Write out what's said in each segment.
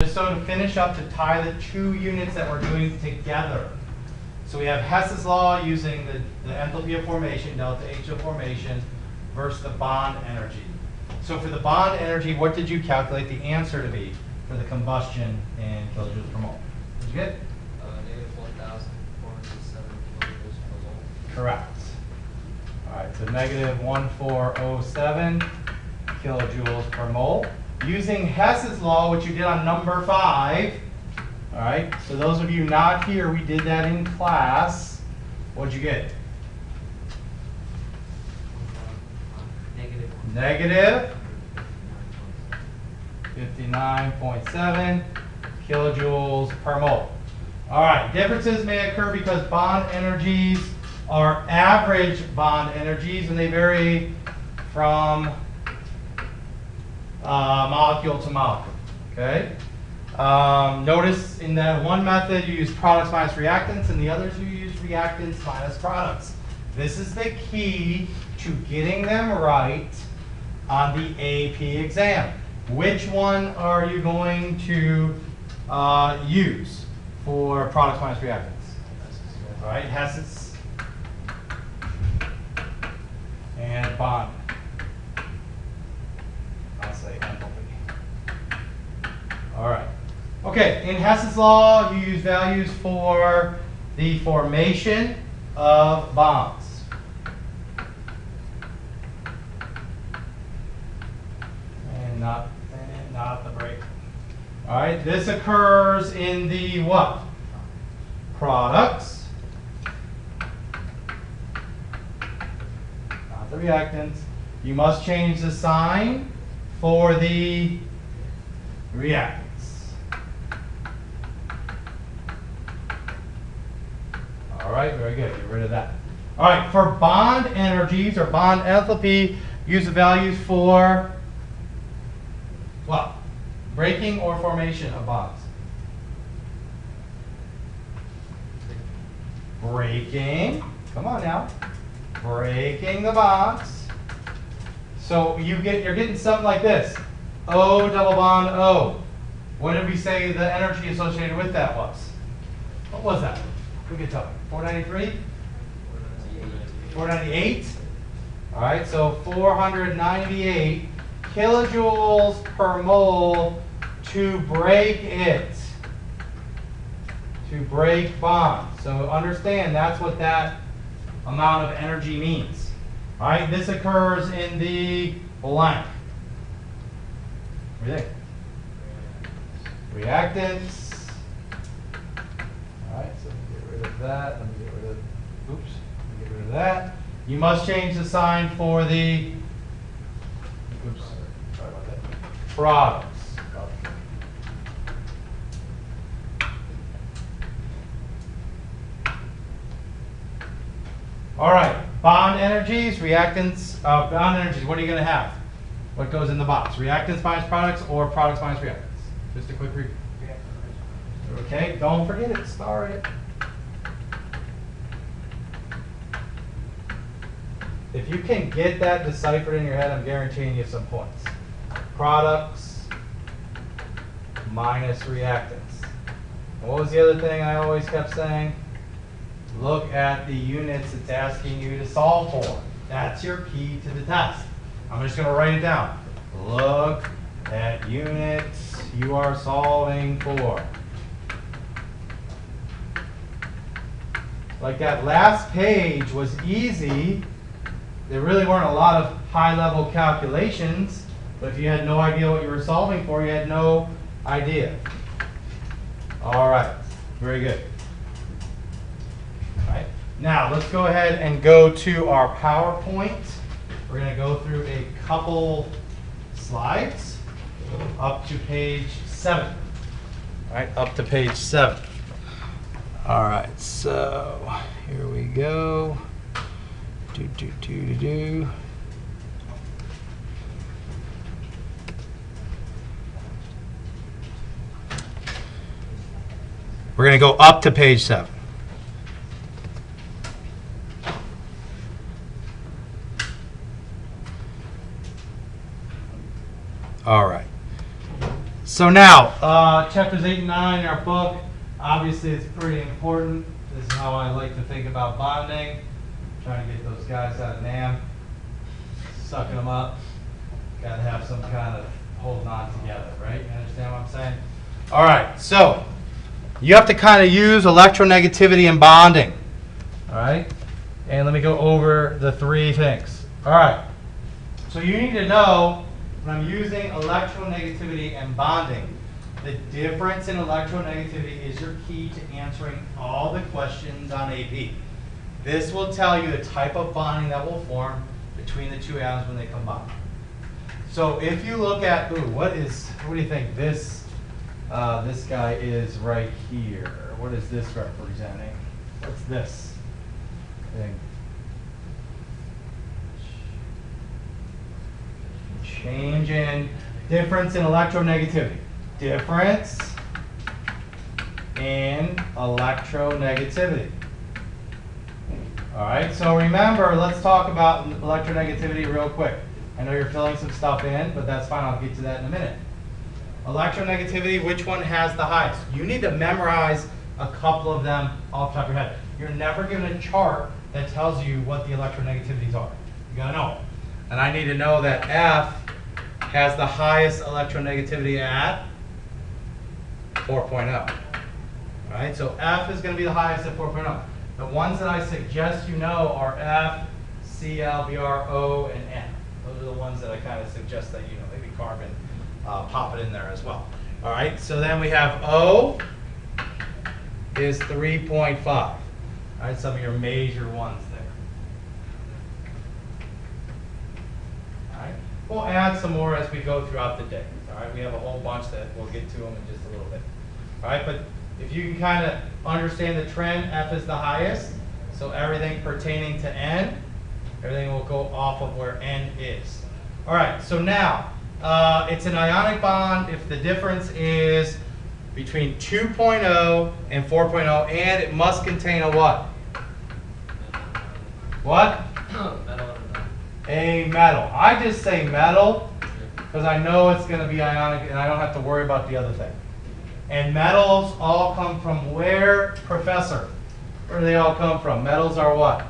Just so to finish up, to tie the two units that we're doing together. So we have Hess's law using the enthalpy of formation, delta H of formation, versus the bond energy. So for the bond energy, what did you calculate the answer to be for the combustion in kilojoules per mole? Did you get? Negative 1,407 kilojoules per mole. Correct. All right, so negative 1407 kilojoules per mole. Using Hess's law, which you did on number 5. All right, so those of you not here, we did that in class. What'd you get? Negative 59.7 kilojoules per mole. All right, differences may occur because bond energies are average bond energies, and they vary from molecule to molecule. Okay. Notice in that one method you use products minus reactants, and the others you use reactants minus products. This is the key to getting them right on the AP exam. Which one are you going to use for products minus reactants? All right, Hess's and bond. I'll say enthalpy. All right. Okay, in Hess's law, you use values for the formation of bonds. And not the break. All right, this occurs in the what? Products. Not the reactants. You must change the sign for the reactants. All right, very good. Get rid of that. All right, for bond energies or bond enthalpy, use the values for what? Breaking or formation of bonds? Breaking. Come on now. Breaking the bonds. So you're getting something like this. O double bond O. What did we say the energy associated with that was? What was that? Who can tell me? 493? 498? All right, so 498 kilojoules per mole to break it. To break bonds. So understand that's what that amount of energy means. All right, this occurs in the blank. What do you think? Reactants. All right, so get rid of that. Let me get rid of, oops, let me get rid of that. You must change the sign for the, oops, sorry about that, products. All right, bond energies, reactants, bond energies, what are you going to have? What goes in the box? Reactants minus products or products minus reactants? Just a quick review. Okay, don't forget it, star it. If you can get that deciphered in your head, I'm guaranteeing you some points. Products minus reactants. And what was the other thing I always kept saying? Look at the units it's asking you to solve for. That's your key to the test. I'm just going to write it down. Look at units you are solving for. Like that last page was easy. There really weren't a lot of high-level calculations, but if you had no idea what you were solving for, you had no idea. All right, very good. All right, now let's go ahead and go to our PowerPoint. We're going to go through a couple slides up to page 7. All right, up to page 7. All right, so here we go. We're going to go up to page 7. All right. So now, chapters 8 and 9 in our book, obviously it's pretty important. This is how I like to think about bonding. Trying to get those guys out of NAM, sucking them up. Got to have some kind of holding on together, right? You understand what I'm saying? All right, so you have to kind of use electronegativity and bonding. All right, and let me go over the three things. All right, so you need to know when I'm using electronegativity and bonding, the difference in electronegativity is your key to answering all the questions on AP. This will tell you the type of bonding that will form between the two atoms when they combine. So if you look at, what do you think this guy is right here? What is this representing? What's this thing? Change in difference in electronegativity. Difference in electronegativity. All right, so remember, let's talk about electronegativity real quick. I know you're filling some stuff in, but that's fine. I'll get to that in a minute. Electronegativity, which one has the highest? You need to memorize a couple of them off the top of your head. You're never given a chart that tells you what the electronegativities are. You gotta know. And I need to know that F has the highest electronegativity at 4.0. All right, so F is going to be the highest at 4.0. The ones that I suggest you know are F, Cl, Br, O, and N. Those are the ones that I kind of suggest that you know. Maybe carbon, pop it in there as well. All right, so then we have O is 3.5. All right, some of your major ones there. All right, we'll add some more as we go throughout the day. All right, we have a whole bunch that we'll get to them in just a little bit. All right, but if you can kind of understand the trend, F is the highest, so everything pertaining to N, everything will go off of where N is. All right, so now, it's an ionic bond if the difference is between 2.0 and 4.0, and it must contain a what? What? Metal. A metal. I just say metal because I know it's going to be ionic and I don't have to worry about the other thing. And metals all come from where, Professor? Where do they all come from? Metals are what?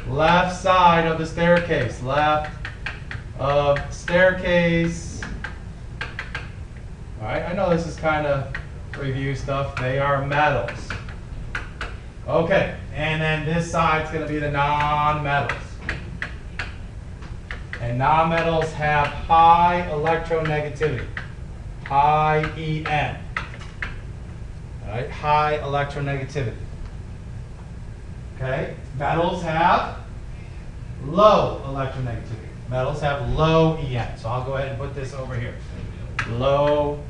Left side of the staircase. Left of staircase. All right, I know this is kind of review stuff. They are metals. Okay, and then this side's going to be the non-metals. And non-metals have high electronegativity. High En. All right, high electronegativity. Okay, metals have low electronegativity. Metals have low En. So I'll go ahead and put this over here. Low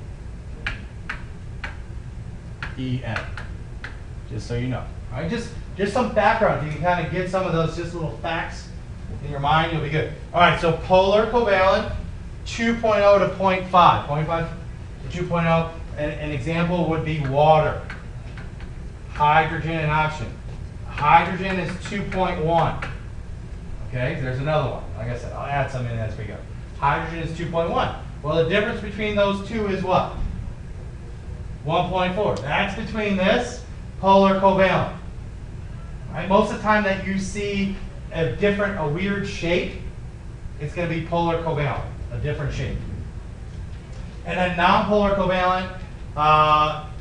En. Just so you know. All right, just some background. If you can kind of get some of those just little facts in your mind, you'll be good. All right, so polar covalent, 2.0 to 0.5. 0.5 to 2.0. An example would be water. Hydrogen and oxygen. Hydrogen is 2.1. Okay, there's another one. Like I said, I'll add some in as we go. Hydrogen is 2.1. Well, the difference between those two is what? 1.4. That's between this polar covalent. Right? Most of the time that you see a weird shape, it's going to be polar covalent, a different shape. And then non-polar covalent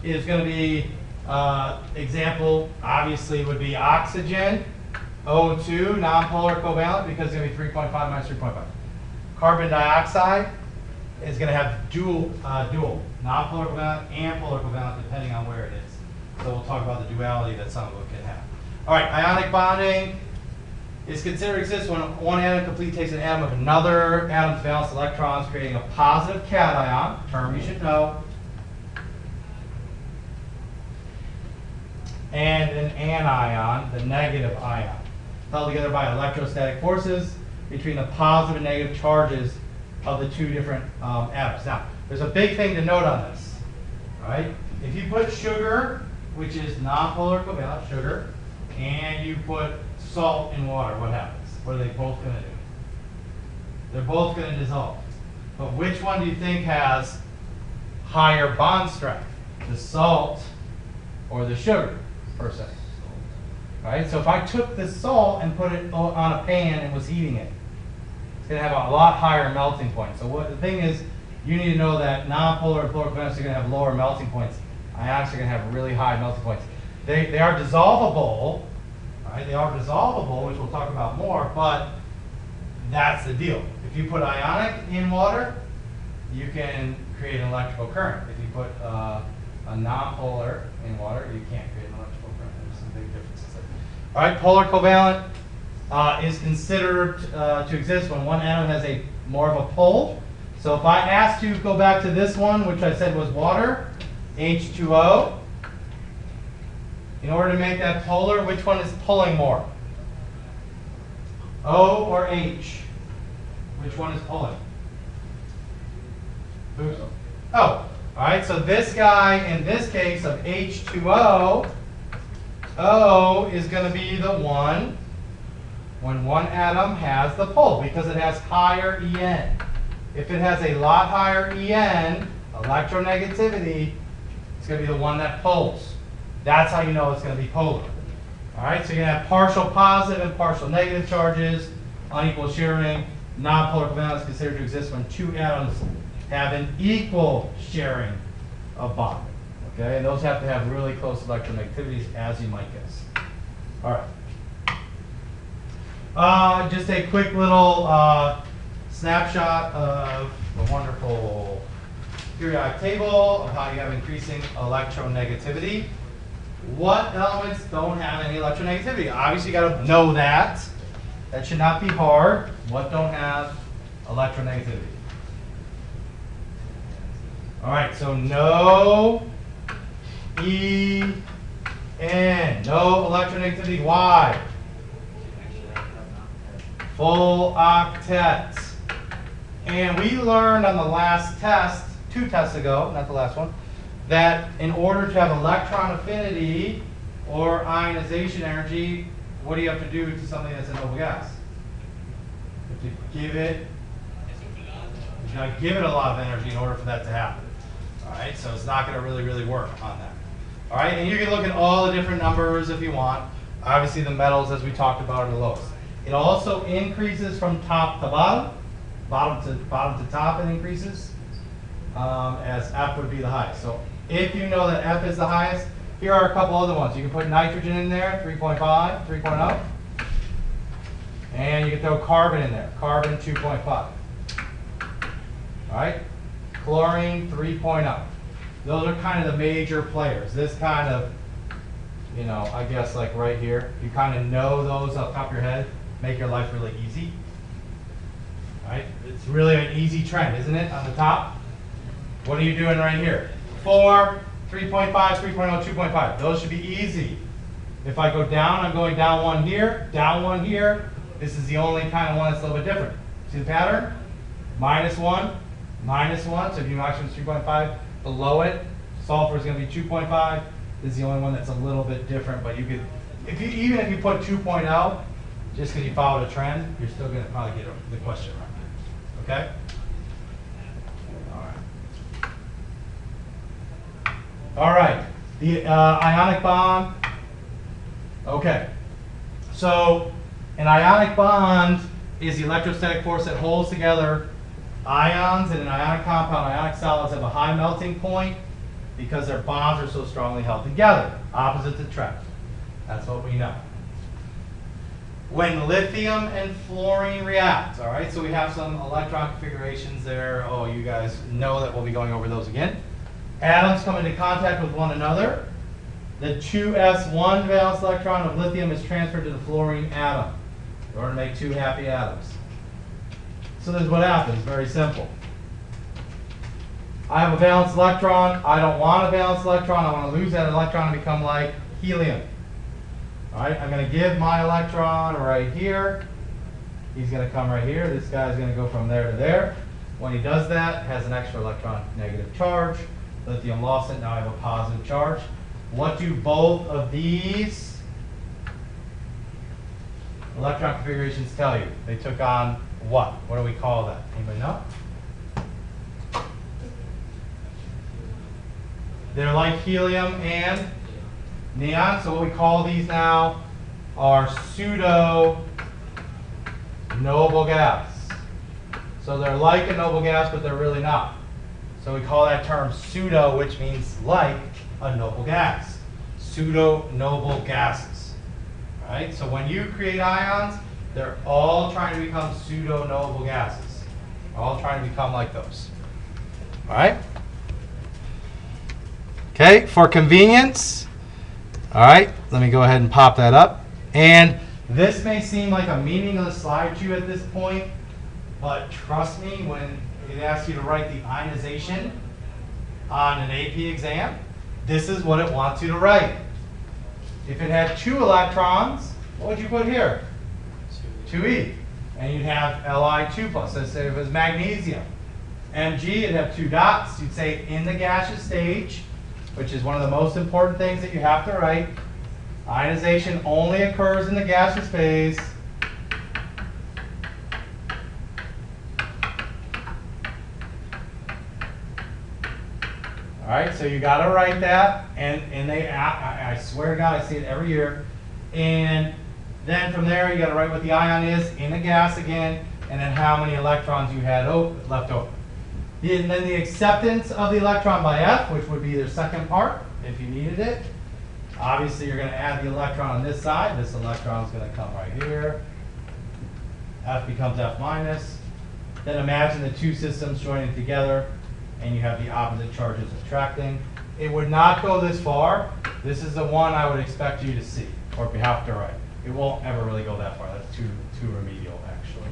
is going to be, example, obviously would be oxygen, O2, non-polar covalent, because it's going to be 3.5 minus 3.5. Carbon dioxide is going to have dual, non-polar covalent and polar covalent, depending on where it is. So we'll talk about the duality that some of it can have. All right, ionic bonding is considered exists when one atom completely takes an atom of another atom's valence electrons, creating a positive cation, term you should know, and an anion, the negative ion, held together by electrostatic forces between the positive and negative charges of the two different atoms. Now, there's a big thing to note on this, right? If you put sugar, which is non-polar covalent, sugar, and you put salt in water, what happens? What are they both going to do? They're both going to dissolve. But which one do you think has higher bond strength? The salt or the sugar, per se? Right? So if I took the salt and put it on a pan and was heating it, it's going to have a lot higher melting point. So what the thing is, you need to know that nonpolar and polar covalents are going to have lower melting points. Ionics are going to have really high melting points. They are dissolvable, right? They are dissolvable, which we'll talk about more, but that's the deal. If you put ionic in water, you can create an electrical current. If you put a nonpolar in water, you can't create an electrical current. There's some big differences there. All right, polar covalent is considered to exist when one atom has a more of a pull. So if I asked you to go back to this one, which I said was water, H2O, in order to make that polar, which one is pulling more? O or H? Which one is pulling? Oops. Oh, all right, so this guy, in this case of H2O, O is going to be the one when one atom has the pull, because it has higher En. If it has a lot higher En, electronegativity, it's going to be the one that pulls. That's how you know it's going to be polar. All right, so you're going to have partial positive and partial negative charges, unequal sharing. Nonpolar covalent is considered to exist when two atoms have an equal sharing of bond. Okay, and those have to have really close electronegativities, as you might guess. All right. Just a quick little snapshot of the wonderful periodic table of how you have increasing electronegativity. What elements don't have any electronegativity? Obviously, you got to know that. That should not be hard. What don't have electronegativity? All right, so no En, no electronegativity. Why? Full octet. And we learned on the last test, 2 tests ago, not the last one, that in order to have electron affinity or ionization energy, what do you have to do to something that's a noble gas? You have to give it, you gotta give it a lot of energy in order for that to happen. All right, so it's not going to really work on that. All right, and you can look at all the different numbers if you want. Obviously, the metals, as we talked about, are the lowest. It also increases from top to bottom, bottom to top. It increases as F would be the highest. So if you know that F is the highest, here are a couple other ones. You can put nitrogen in there, 3.5, 3.0, and you can throw carbon in there, carbon 2.5. All right. Chlorine 3.0. Those are kind of the major players. This kind of, you know, I guess like right here, you kind of know those off the top of your head, make your life really easy. Right? It's really an easy trend, isn't it, on the top? What are you doing right here? 4, 3.5, 3.0, 2.5. Those should be easy. If I go down, I'm going down one here, down one here. This is the only kind of one that's a little bit different. See the pattern? -1. -1, so if you oxygen is 3.5, below it, sulfur is going to be 2.5. This is the only one that's a little bit different, but you could, even if you put 2.0, just because you followed a trend, you're still going to probably get the question right. Okay? All right. The ionic bond. Okay. So an ionic bond is the electrostatic force that holds together ions in an ionic compound. Ionic solids have a high melting point because their bonds are so strongly held together, opposites attract. That's what we know. When lithium and fluorine react, all right, so we have some electron configurations there. Oh, you guys know that we'll be going over those again. Atoms come into contact with one another. The 2s1 valence electron of lithium is transferred to the fluorine atom in order to make 2 happy atoms. So this is what happens, very simple. I have a valence electron. I don't want a valence electron. I want to lose that electron and become like helium. All right, I'm going to give my electron right here. He's going to come right here. This guy's going to go from there to there. When he does that, has an extra electron negative charge. Lithium lost it. Now I have a positive charge. What do both of these electron configurations tell you? They took on what? What do we call that? Anybody know? They're like helium and neon. So what we call these now are pseudo noble gas. So they're like a noble gas, but they're really not. So we call that term pseudo, which means like a noble gas. Pseudo noble gases. Right? So when you create ions, they're all trying to become pseudo noble gases. They're all trying to become like those. All right? Okay, for convenience, all right, let me go ahead and pop that up. And this may seem like a meaningless slide to you at this point, but trust me, when it asks you to write the ionization on an AP exam, this is what it wants you to write. If it had 2 electrons, what would you put here? 2E. And you'd have Li2 plus. Let's say if it was magnesium. Mg, it'd have 2 dots. You'd say in the gaseous stage, which is one of the most important things that you have to write. Ionization only occurs in the gaseous phase. All right, so you got to write that, and I swear to God, I see it every year. And then from there, you got to write what the ion is in a gas again, and then how many electrons you had left over. And then the acceptance of the electron by F, which would be their second part, if you needed it. Obviously, you're going to add the electron on this side. This electron is going to come right here. F becomes F minus. Then imagine the 2 systems joining together, and you have the opposite charges attracting. It would not go this far. This is the one I would expect you to see, or you have to write. It won't ever really go that far. That's too remedial, actually,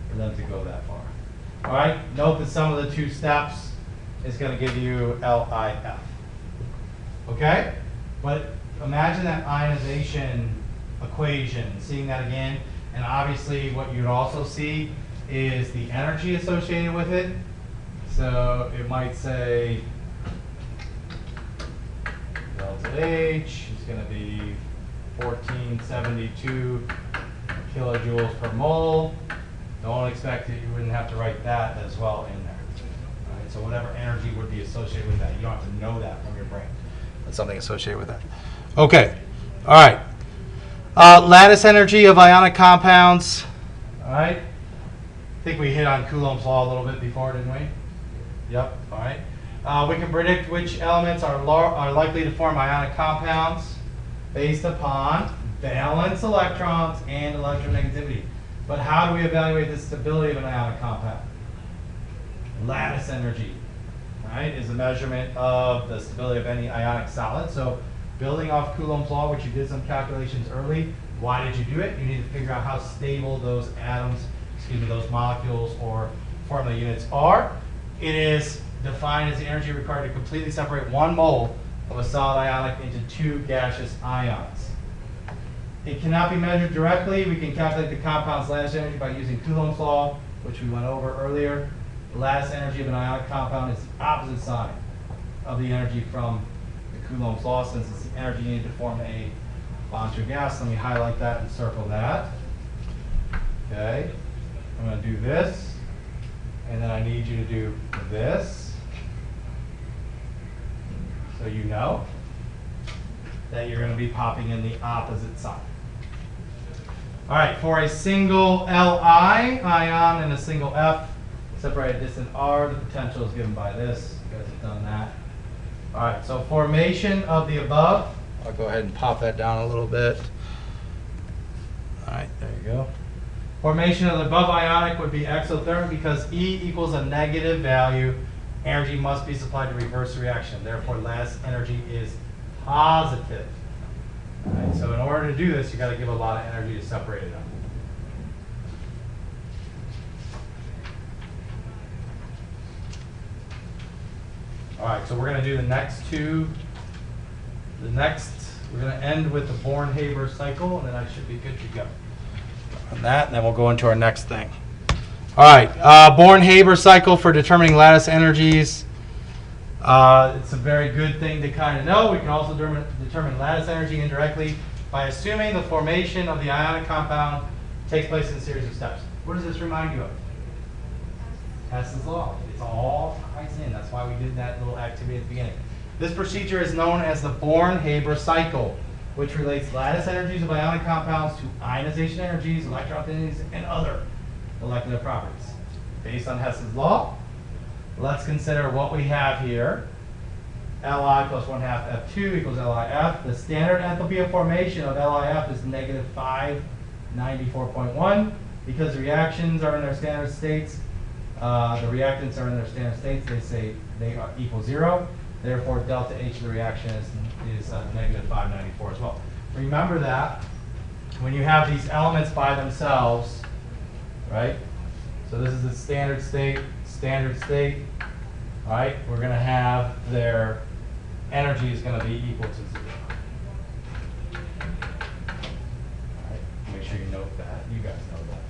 for them to go that far. All right, note that some of the 2 steps is going to give you LIF. Okay? But imagine that ionization equation, seeing that again, and obviously what you'd also see is the energy associated with it. So it might say delta H is going to be 1472 kilojoules per mole. Don't expect that you wouldn't have to write that as well in there. All right, so whatever energy would be associated with that, you don't have to know that from your brain. That's something associated with that. Okay, all right. Lattice energy of ionic compounds. All right. I think we hit on Coulomb's law a little bit before, didn't we? Yep, all right. We can predict which elements are likely to form ionic compounds based upon valence electrons and electronegativity. But how do we evaluate the stability of an ionic compound? Lattice energy, right, is a measurement of the stability of any ionic solid. So building off Coulomb's law, which you did some calculations early, why did you do it? You need to figure out how stable those atoms, those molecules or formula units are. It is defined as the energy required to completely separate 1 mole of a solid ionic into 2 gaseous ions. It cannot be measured directly. We can calculate the compound's lattice energy by using Coulomb's law, which we went over earlier. The lattice energy of an ionic compound is the opposite side of the energy from the Coulomb's law, since it's the energy needed to form a bond to a gas. Let me highlight that and circle that. Okay, I'm going to do this, and then I need you to do this, so you know that you're going to be popping in the opposite side. All right, for a single Li ion and a single F, separate distant R, the potential is given by this. You guys have done that. All right, so formation of the above. I'll go ahead and pop that down a little bit. All right, there you go. Formation of the above ionic would be exothermic because E equals a negative value. Energy must be supplied to reverse the reaction. Therefore, lattice energy is positive. All right, so in order to do this, you got to give a lot of energy to separate it up. All right, so we're going to do the next 2. We're going to end with the Born-Haber cycle, and then I should be good to go on that, and then we'll go into our next thing. All right, Born-Haber cycle for determining lattice energies. It's a very good thing to kind of know. We can also determine lattice energy indirectly by assuming the formation of the ionic compound takes place in a series of steps. What does this remind you of? Hess's law. It's all ties in. That's why we did that little activity at the beginning. This procedure is known as the Born-Haber cycle, which relates lattice energies of ionic compounds to ionization energies, electron affinities, and other molecular properties. Based on Hess's law, let's consider what we have here. Li plus 1/2 F2 equals LiF. The standard enthalpy of formation of LiF is negative 594.1. Because the reactions are in their standard states, the reactants are in their standard states, they say they are equal 0. Therefore, delta H of the reaction is negative 594 as well. Remember that when you have these elements by themselves, right? So this is the standard state, all right? We're going to have their energy is going to be equal to 0. All right, make sure you note that. You guys know that.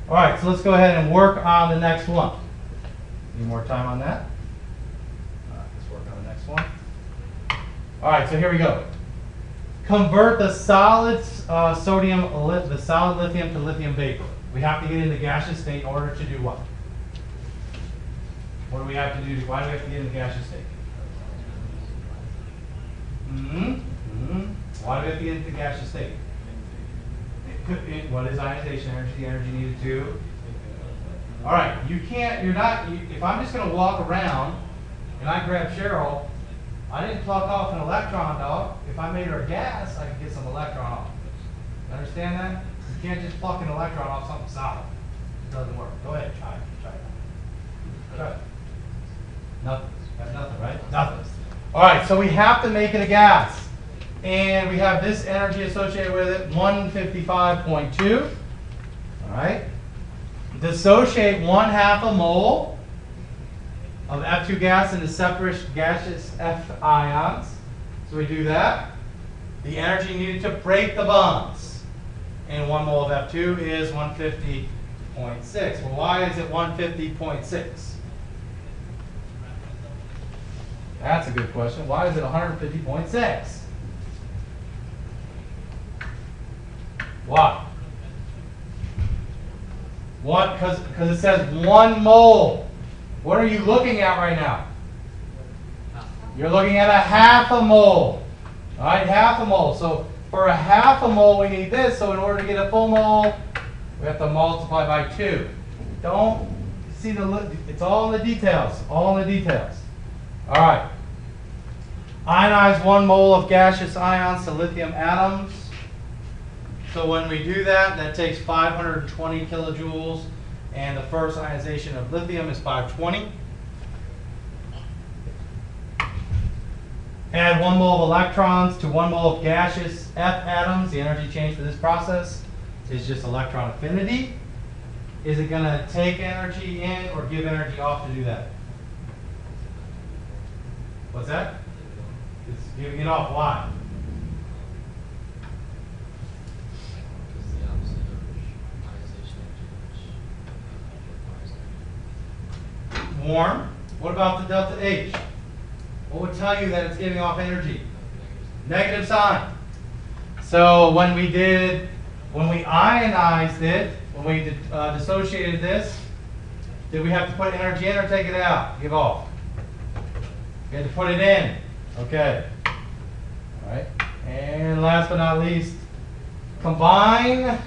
All right, so let's go ahead and work on the next one. Need more time on that? All right, let's work on the next one. All right, so here we go. Convert the solid the solid lithium to lithium vapor. We have to get into gaseous state in order to do what? What do we have to do? Why do we have to get into gaseous state? Why do we have to get into gaseous state? What is ionization energy? The energy needed to. All right, if I'm just going to walk around and I grab Cheryl, I didn't pluck off an electron, dog. If I made her a gas, I could get some electron off. You understand that? You can't just pluck an electron off something solid. It doesn't work. Go ahead, try it. Try it. Nothing. Got nothing, right? Nothing. All right, so we have to make it a gas. And we have this energy associated with it, 155.2. All right. Dissociate 1/2 a mole of F2 gas into separate gaseous F ions. So we do that. The energy needed to break the bonds. And 1 mole of F2 is 150.6. Well, why is it 150.6? That's a good question. Why is it 150.6? Why? Because it says 1 mole. What are you looking at right now? You're looking at 1/2 mole. All right, 1/2 mole. So for 1/2 mole, we need this. So in order to get a full mole, we have to multiply by 2. Don't see it's all in the details. All in the details. All right. Ionize 1 mole of gaseous ions to lithium atoms. So when we do that, that takes 520 kilojoules, and the first ionization of lithium is 520. Add 1 mole of electrons to 1 mole of gaseous F atoms. The energy change for this process is just electron affinity. Is it going to take energy in or give energy off to do that? What's that? It's giving it off. Why? Warm. What about the delta H? What would tell you that it's giving off energy? Negative sign. So when we ionized it, when we dissociated this, did we have to put energy in or take it out? Give off. We had to put it in. Okay. All right. And last but not least, combine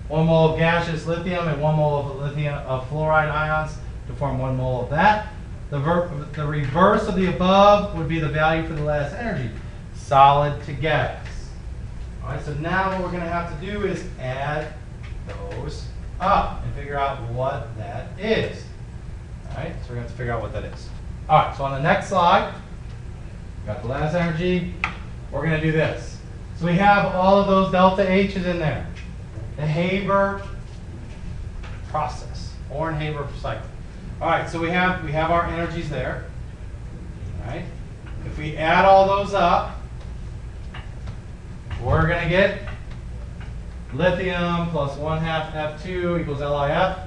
1 mole of gaseous lithium and 1 mole of lithium of fluoride ions to form 1 mole of that. The reverse of the above would be the value for the lattice energy, solid to gas. All right, so now what we're going to have to do is add those up and figure out what that is. All right, so we're going to have to figure out what that is. All right, so on the next slide, got the lattice energy. We're going to do this. So we have all of those delta H's in there. The Haber process, Born-Haber cycle. All right, so we have our energies there. All right, if we add all those up, we're going to get lithium plus 1/2 F2 equals LiF.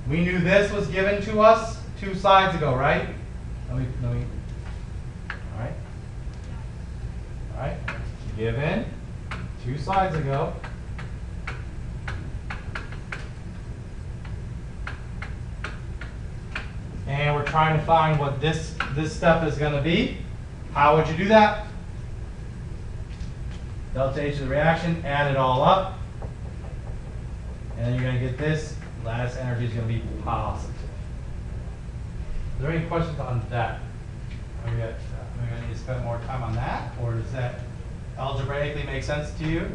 We knew this was given to us 2 slides ago, right? All right, given 2 slides ago. and we're trying to find what this step is going to be. How would you do that? Delta H of the reaction, add it all up, and then you're going to get this. Lattice energy is going to be positive. Is there any questions on that? Are we going to need to spend more time on that, or does that algebraically make sense to you?